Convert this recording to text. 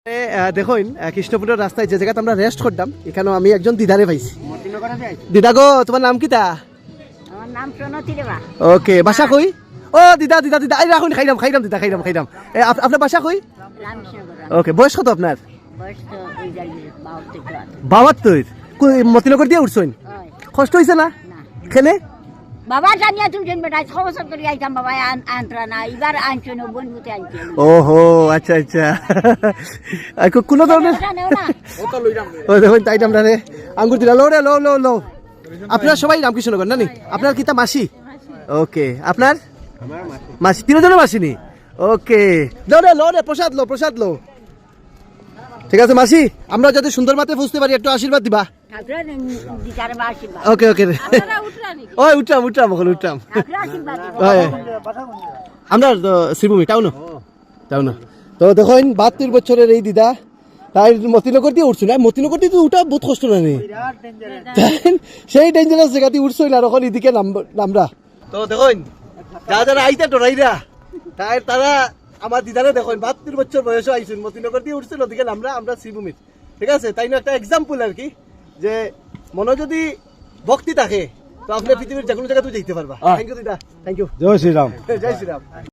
দেখুন কৃষ্ণপুরের রাস্তায় যে জায়গাতে আমরা রেস্ট করতাম এখানে আমি একজন দিদারে পাইছি। দিদা গো, তোমার নাম কি তা? আমার নাম প্রণতি রেবা। ওকে, বাসা কই? ও দিদা দিদা দিদা, এই রাখুন, খাইলাম দিদা, খাইলাম। আপনার বাসা কই? রামকৃষ্ণগর। ওকে, বয়স কত আপনার? বয়স তো ওই জানি 72 72। মতিনগর দিয়ে উঠছেন? হয় কষ্ট হয়েছে না? না খেলে বাবা জানিয়া তুলছেন বেটা 6 বছর করে আইতাম বাবা আনতরা না এবার আনছেন বন্ধুতে আনছেন ওহো, আচ্ছা আচ্ছা। কোন ধরনের ও দেখুন তাই আমরা রে আঙ্গুর দিলা লো রে লো। আপনারা সবাই রামকৃষ্ণনগর না নি? আপনার কিতা মাসি? ওকে, আপনার মাসি? তিনজনের মাসি নি? ওকে, লো রে প্রসাদ লো। ঠিক আছে মাসি, আমরা যাতে সুন্দর মাতে বুঝতে পারি একটু আশীর্বাদ দিবা। ঠাকুরের দিদারে বা আশীর্বাদ ওকে আপনারা উঠরা নাকি ওই উঠলাম ঠাকুরের আশীর্বাদ আমরা শ্রীভূমি টাউন তো দেখুন 72 বছরের এই দিদা তাই মতিনগর দিয়ে উঠছো না? মতিনগর দিয়ে তো উঠা বহুত কষ্ট না নি? সেই ডেঞ্জারাস জায়গা দিয়ে উঠছো না, এখন এদিকে নামরা তো দেখুন যারা আইতা ডরাইরা তারা আমার দিদারে দেখুন 72 বছর বয়সে আইসুন, মতিনগর দিয়ে উঠছিল ওদিকে আমরা শ্রীভূমির। ঠিক আছে, তাই না? একটা এক্সাম্পল আর কি, যে মনে যদি ভক্তি থাকে তো আপনি পৃথিবীর যে কোনো জায়গায় তুই যেতে পারবা। থ্যাংক ইউ দিদা, থ্যাংক ইউ। জয় শ্রীরাম। জয় শ্রীরাম।